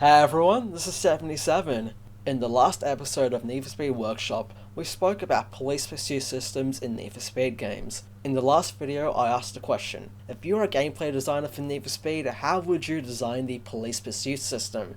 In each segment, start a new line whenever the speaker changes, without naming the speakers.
Hey everyone, this is 77. In the last episode of Need for Speed Workshop, we spoke about police pursuit systems in Need for Speed games. In the last video, I asked the question, if you were a gameplay designer for Need for Speed, how would you design the police pursuit system?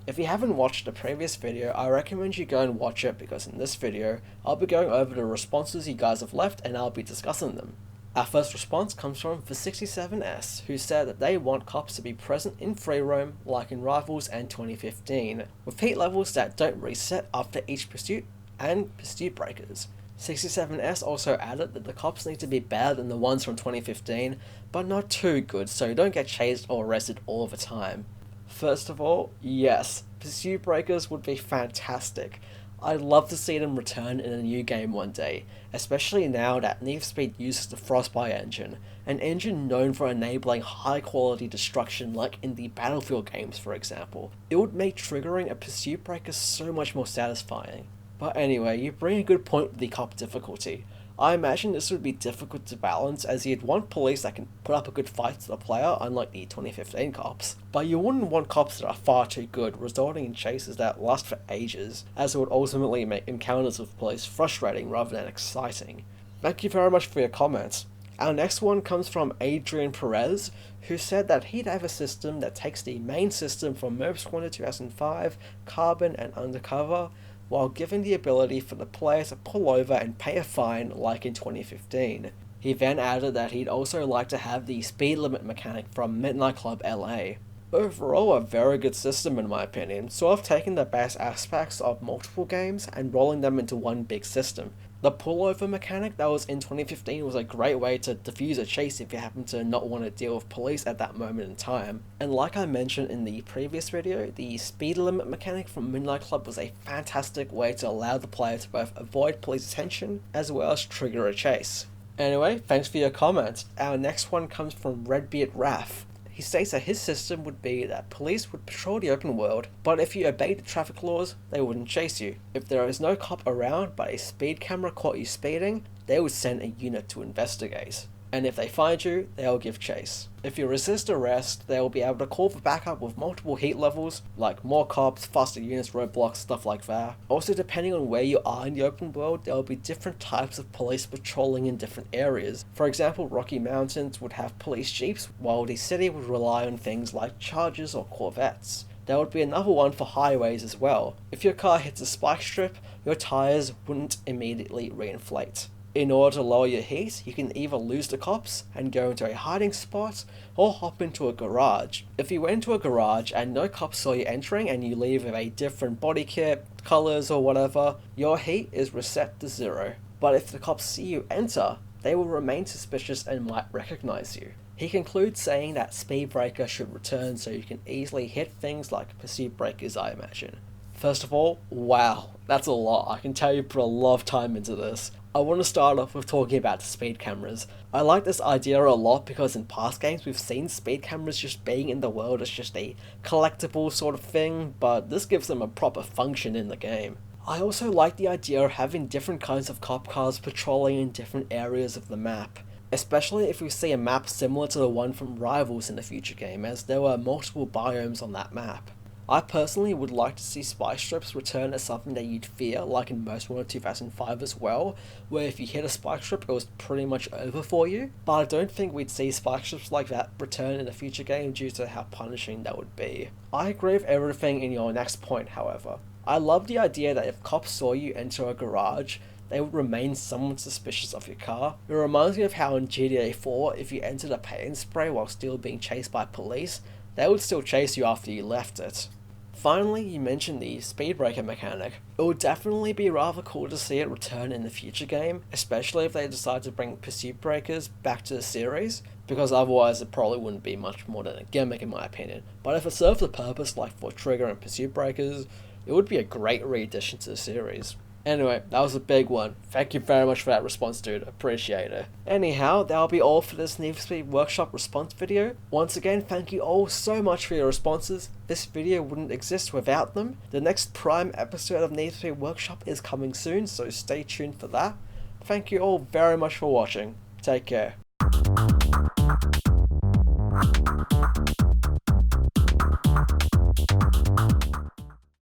If you haven't watched the previous video, I recommend you go and watch it because in this video, I'll be going over the responses you guys have left and I'll be discussing them. Our first response comes from the 67S, who said that they want cops to be present in free roam, like in Rivals and 2015, with heat levels that don't reset after each pursuit, and pursuit breakers. 67S also added that the cops need to be better than the ones from 2015, but not too good so you don't get chased or arrested all the time. First of all, yes, pursuit breakers would be fantastic. I'd love to see them return in a new game one day, especially now that Need for Speed uses the Frostbite engine, an engine known for enabling high quality destruction like in the Battlefield games for example. It would make triggering a pursuit breaker so much more satisfying. But anyway, you bring a good point with the cop difficulty. I imagine this would be difficult to balance as you'd want police that can put up a good fight to the player, unlike the 2015 cops. But you wouldn't want cops that are far too good, resulting in chases that last for ages, as it would ultimately make encounters with police frustrating rather than exciting. Thank you very much for your comments. Our next one comes from Adrian Perez, who said that he'd have a system that takes the main system from Merp Squadron 2005, Carbon and Undercover, while giving the ability for the player to pull over and pay a fine like in 2015. He then added that he'd also like to have the speed limit mechanic from Midnight Club LA. Overall a very good system in my opinion, sort of taking the best aspects of multiple games and rolling them into one big system. The pullover mechanic that was in 2015 was a great way to defuse a chase if you happen to not want to deal with police at that moment in time. And like I mentioned in the previous video, the speed limit mechanic from Midnight Club was a fantastic way to allow the player to both avoid police attention as well as trigger a chase. Anyway, thanks for your comment. Our next one comes from Redbeard RAF. He states that his system would be that police would patrol the open world, but if you obeyed the traffic laws, they wouldn't chase you. If there is no cop around but a speed camera caught you speeding, they would send a unit to investigate. And if they find you, they will give chase. If you resist arrest, they will be able to call for backup with multiple heat levels, like more cops, faster units, roadblocks, stuff like that. Also, depending on where you are in the open world, there will be different types of police patrolling in different areas. For example, Rocky Mountains would have police jeeps, while the city would rely on things like Chargers or Corvettes. There would be another one for highways as well. If your car hits a spike strip, your tires wouldn't immediately reinflate. In order to lower your heat, you can either lose the cops and go into a hiding spot, or hop into a garage. If you went into a garage and no cops saw you entering and you leave with a different body kit, colours or whatever, your heat is reset to 0. But if the cops see you enter, they will remain suspicious and might recognise you. He concludes saying that speed breaker should return so you can easily hit things like pursuit breakers, I imagine. First of all, wow, that's a lot. I can tell you put a lot of time into this. I want to start off with talking about the speed cameras. I like this idea a lot because in past games we've seen speed cameras just being in the world as just a collectible sort of thing, but this gives them a proper function in the game. I also like the idea of having different kinds of cop cars patrolling in different areas of the map, especially if we see a map similar to the one from Rivals in the future game, as there were multiple biomes on that map. I personally would like to see spike strips return as something that you'd fear, like in Most Wanted 2005 as well, where if you hit a spike strip it was pretty much over for you, but I don't think we'd see spike strips like that return in a future game due to how punishing that would be. I agree with everything in your next point, however. I love the idea that if cops saw you enter a garage, they would remain somewhat suspicious of your car. It reminds me of how in GTA 4, if you entered a paint and spray while still being chased by police, they would still chase you after you left it. Finally, you mentioned the speed breaker mechanic. It would definitely be rather cool to see it return in the future game, especially if they decide to bring pursuit breakers back to the series, because otherwise it probably wouldn't be much more than a gimmick in my opinion. But if it served the purpose like for trigger and pursuit breakers, it would be a great re-addition to the series. Anyway, that was a big one. Thank you very much for that response, dude. Appreciate it. Anyhow, that'll be all for this Need for Speed Workshop response video. Once again, thank you all so much for your responses. This video wouldn't exist without them. The next prime episode of Need for Speed Workshop is coming soon, so stay tuned for that. Thank you all very much for watching. Take care.